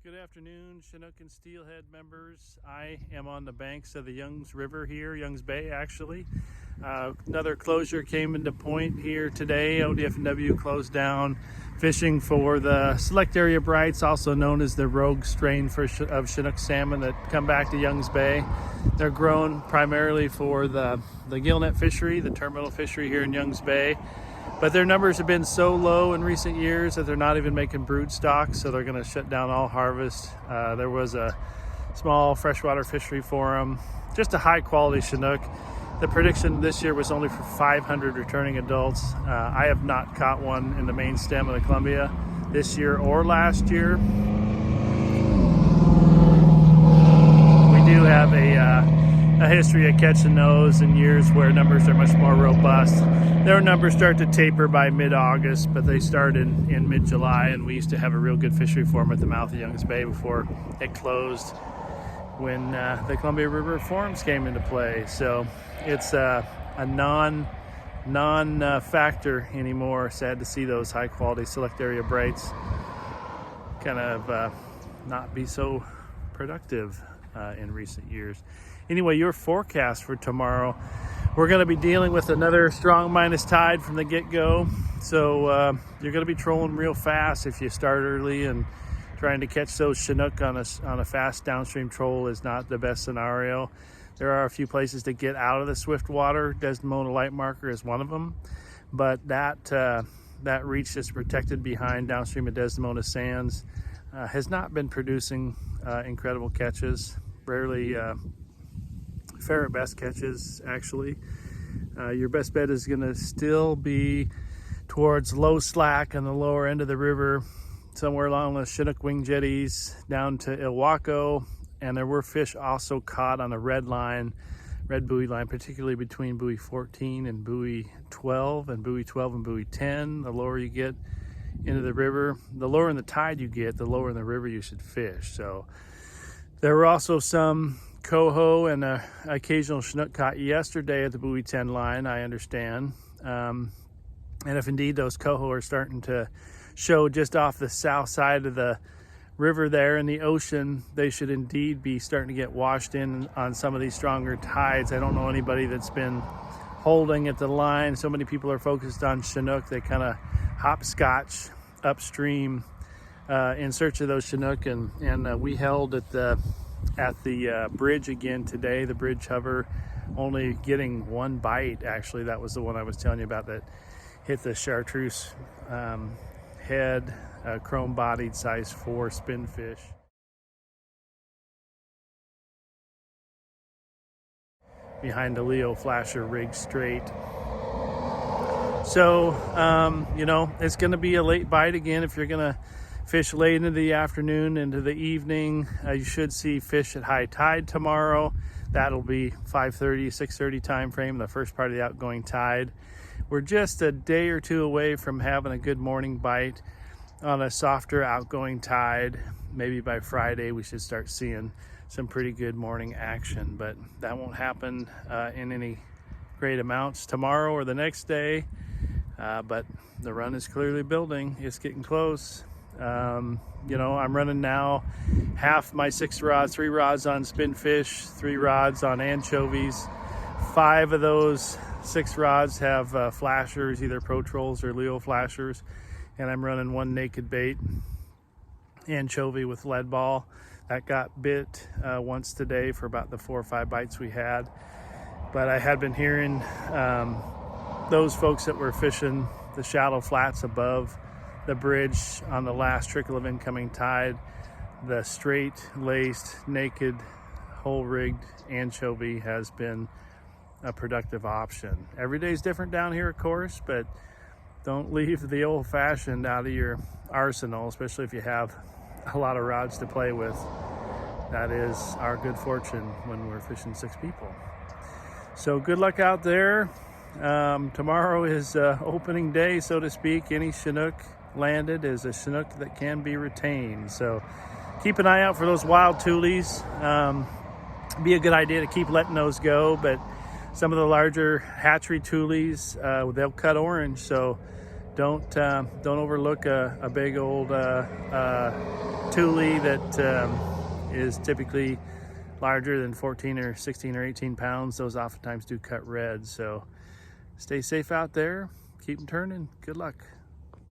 Good afternoon, Chinook and Steelhead members. I am on the banks of the Youngs River here, Youngs Bay actually. Another closure came into point here today. ODF&W closed down fishing for the select area brights, also known as the rogue strain of Chinook salmon that come back to Youngs Bay. They're grown primarily for the gillnet fishery, the terminal fishery here in Youngs Bay. But their numbers have been so low in recent years that they're not even making brood stock, so they're going to shut down all harvest. There was a small freshwater fishery for them, just a high quality Chinook. The prediction this year was only for 500 returning adults. I have not caught one in the main stem of the Columbia this year or last year. We do have a history of catching those in years where numbers are much more robust. Their numbers start to taper by mid-August, but they start in mid-July, and we used to have a real good fishery for them at the mouth of Youngs Bay before it closed when the Columbia River reforms came into play. So it's a non-factor anymore. Sad to see those high-quality select area brights kind of not be so productive in recent years. Anyway, your forecast for tomorrow, we're going to be dealing with another strong minus tide from the get-go. So you're going to be trolling real fast if you start early, and trying to catch those Chinook on a fast downstream troll is not the best scenario. There are a few places to get out of the swift water. Desdemona light marker is one of them, but that reach that's protected behind downstream of Desdemona sands has not been producing incredible catches. Rarely fair at best catches, actually. Your best bet is going to still be towards low slack on the lower end of the river, somewhere along the Chinook wing jetties down to Ilwaco. And there were fish also caught on the red buoy line, particularly between buoy 14 and buoy 12, and buoy 12 and buoy 10. The lower you get into the river, the lower in the tide you get, the lower in the river you should fish. So there were also some coho and an occasional Chinook caught yesterday at the buoy 10 line, I understand. And if indeed those coho are starting to show just off the south side of the river there in the ocean, they should indeed be starting to get washed in on some of these stronger tides. I don't know anybody that's been holding at the line. So many people are focused on Chinook, they kind of hopscotch upstream in search of those Chinook, and we held at the bridge again today, the bridge hover, only getting one bite. Actually, that was the one I was telling you about that hit the chartreuse head, chrome bodied size 4 spinfish. Behind the Leo flasher rig straight. So it's going to be a late bite again. If you're going to fish late into the afternoon, into the evening, you should see fish at high tide tomorrow. That'll be 5:30, 6:30 time frame, the first part of the outgoing tide. We're just a day or two away from having a good morning bite on a softer outgoing tide. Maybe by Friday we should start seeing some pretty good morning action, but that won't happen in any great amounts tomorrow or the next day. But the run is clearly building. It's getting close. I'm running now half my 6 rods, 3 rods on spinfish, 3 rods on anchovies. 5 of those 6 rods have flashers, either pro trolls or Leo flashers, and I'm running 1 naked bait anchovy with lead ball. That got bit once today for about the 4 or 5 bites we had. But I had been hearing those folks that were fishing the shallow flats above the bridge on the last trickle of incoming tide, the straight laced, naked, whole rigged anchovy has been a productive option. Every day's different down here, of course, but don't leave the old fashioned out of your arsenal, especially if you have a lot of rods to play with. That is our good fortune when we're fishing 6 people. So good luck out there. Tomorrow is opening day, so to speak. Any Chinook landed is a Chinook that can be retained. So keep an eye out for those wild toolies. Be a good idea to keep letting those go, but some of the larger hatchery toolies, they'll cut orange. So don't overlook a big old tule that is typically larger than 14 or 16 or 18 pounds. Those oftentimes do cut red. So stay safe out there, keep them turning. Good luck.